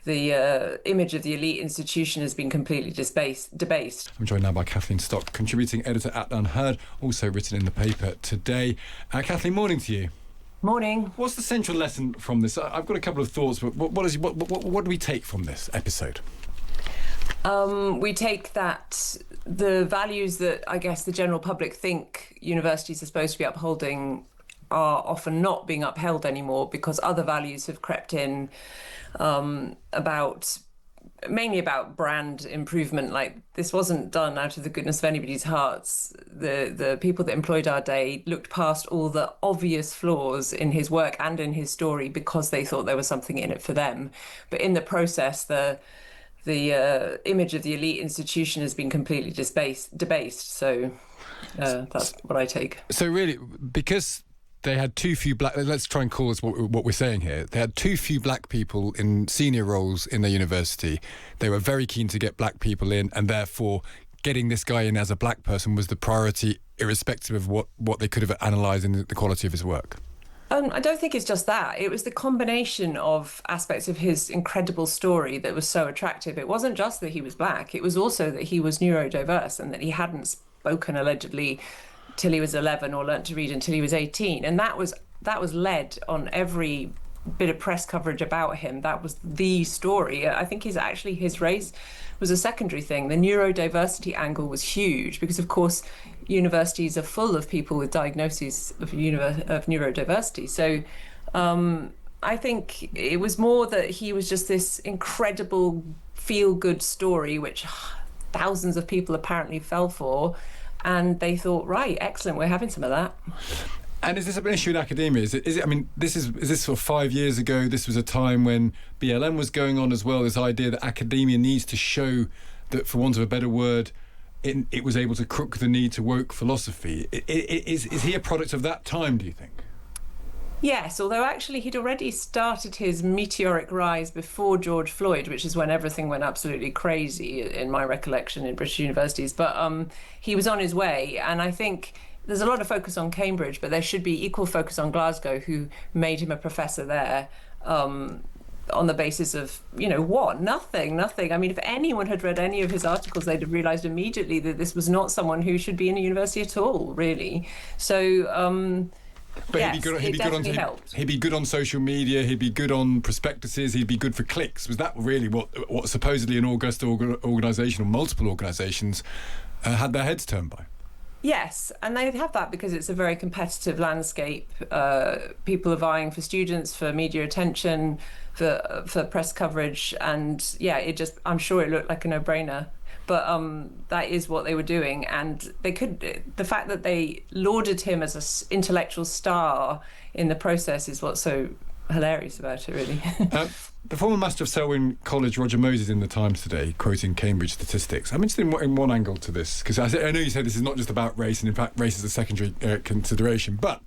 the image of the elite institution has been completely debased. I'm joined now by Kathleen Stock, contributing editor at Unheard, also written in the paper today. Kathleen, morning to you. Morning. What's the central lesson from this? I've got a couple of thoughts, but what do we take from this episode? We take that the values that I guess the general public think universities are supposed to be upholding are often not being upheld anymore because other values have crept in, mainly about brand improvement. Like, this wasn't done out of the goodness of anybody's hearts. The people that employed Arday looked past all the obvious flaws in his work and in his story because they thought there was something in it for them. But in the process, the image of the elite institution has been completely debased. So that's what I take. So really, because they had too few black... Let's try and call this what we're saying here. They had too few black people in senior roles in the university. They were very keen to get black people in, and therefore getting this guy in as a black person was the priority, irrespective of what they could have analysed in the quality of his work. I don't think it's just that. It was the combination of aspects of his incredible story that was so attractive. It wasn't just that he was black. It was also that he was neurodiverse and that he hadn't spoken allegedly till he was 11 or learnt to read until he was 18. And that was led on every bit of press coverage about him. That was the story. I think his race was a secondary thing. The neurodiversity angle was huge because, of course, universities are full of people with diagnoses of neurodiversity. So I think it was more that he was just this incredible feel-good story, which thousands of people apparently fell for. And they thought, right, excellent, we're having some of that. And is this an issue in academia? Is it? I mean, is this sort of 5 years ago? This was a time when BLM was going on as well. This idea that academia needs to show that, for want of a better word, it was able to crook the need to woke philosophy. Is he a product of that time, do you think? Yes, although actually he'd already started his meteoric rise before George Floyd, which is when everything went absolutely crazy, in my recollection, in British universities. But he was on his way, and I think there's a lot of focus on Cambridge, but there should be equal focus on Glasgow, who made him a professor there on the basis of, what? Nothing. I mean, if anyone had read any of his articles, they'd have realised immediately that this was not someone who should be in a university at all, really. So... But yes, he'd be good on social media, he'd be good on prospectuses, he'd be good for clicks. Was that really what supposedly an august organisation, or multiple organisations, had their heads turned by? Yes, and they have that because it's a very competitive landscape. People are vying for students, for media attention, for press coverage, and I'm sure it looked like a no-brainer. But that is what they were doing, and the fact that they lauded him as an intellectual star in the process is what's so hilarious about it, really. The former master of Selwyn College, Roger Moses, in the Times today, quoting Cambridge statistics. I'm interested in one angle to this, because I know you said this is not just about race, and in fact race is a secondary consideration, but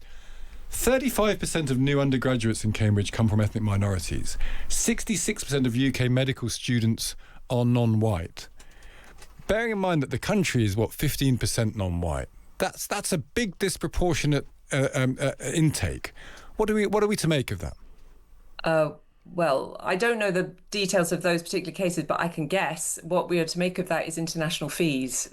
35% of new undergraduates in Cambridge come from ethnic minorities. 66% of UK medical students are non-white. Bearing in mind that the country is, 15% non-white, that's a big disproportionate intake. What are we to make of that? Well, I don't know the details of those particular cases, but I can guess what we are to make of that is international fees.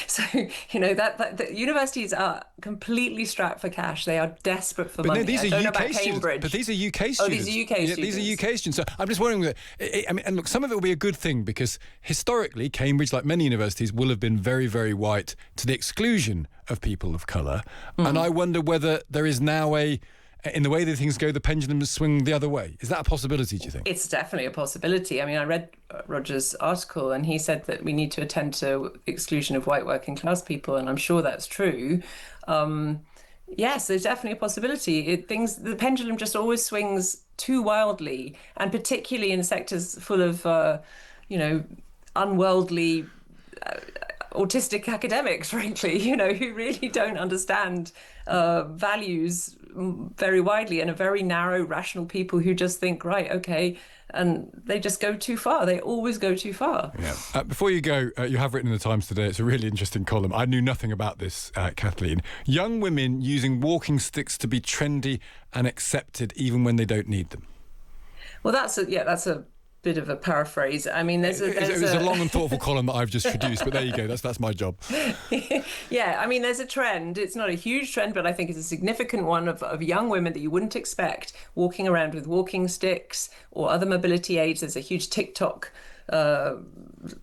So, that the universities are completely strapped for cash. They are desperate for money. These are UK students. But these are UK students. Oh, these are UK students. These are UK students. So I'm just wondering, and look, some of it will be a good thing because historically, Cambridge, like many universities, will have been very, very white to the exclusion of people of colour. And I wonder whether there is now in the way that things go, the pendulum swing the other way. Is that a possibility, do you think? It's definitely a possibility. I mean, I read Roger's article and he said that we need to attend to exclusion of white working class people, and I'm sure that's true. Yes, there's definitely a possibility. The pendulum just always swings too wildly, and particularly in sectors full of, unworldly, autistic academics, frankly, who really don't understand values very widely, and are very narrow, rational people who just think, right, okay, and they just go too far. They always go too far. Yeah. Before you go, you have written in the Times today, it's a really interesting column. I knew nothing about this, Kathleen. Young women using walking sticks to be trendy and accepted even when they don't need them. Well, that's a bit of a paraphrase. I mean, It was a long and thoughtful column that I've just produced, but there you go. That's my job. Yeah, I mean, there's a trend. It's not a huge trend, but I think it's a significant one of young women that you wouldn't expect walking around with walking sticks or other mobility aids. There's a huge TikTok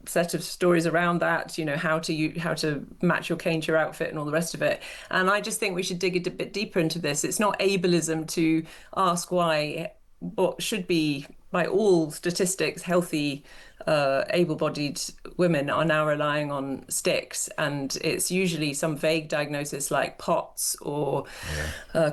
set of stories around that, how to match your cane to your outfit and all the rest of it. And I just think we should dig a bit deeper into this. It's not ableism to ask why what should be, by all statistics, healthy, able-bodied women are now relying on sticks, and it's usually some vague diagnosis like POTS or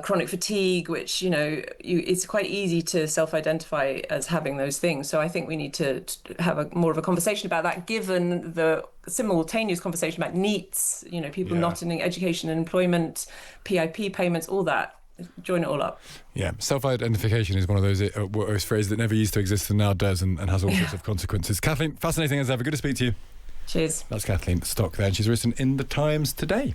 chronic fatigue, which it's quite easy to self-identify as having those things. So I think we need to have more of a conversation about that, given the simultaneous conversation about NEETs, people not in education and employment, PIP payments, all that. Join it all up. Yeah, self-identification is one of those phrases that never used to exist and now does, and has all sorts of consequences. Kathleen, fascinating as ever. Good to speak to you. Cheers. That's Kathleen Stock there, and she's written in the Times today.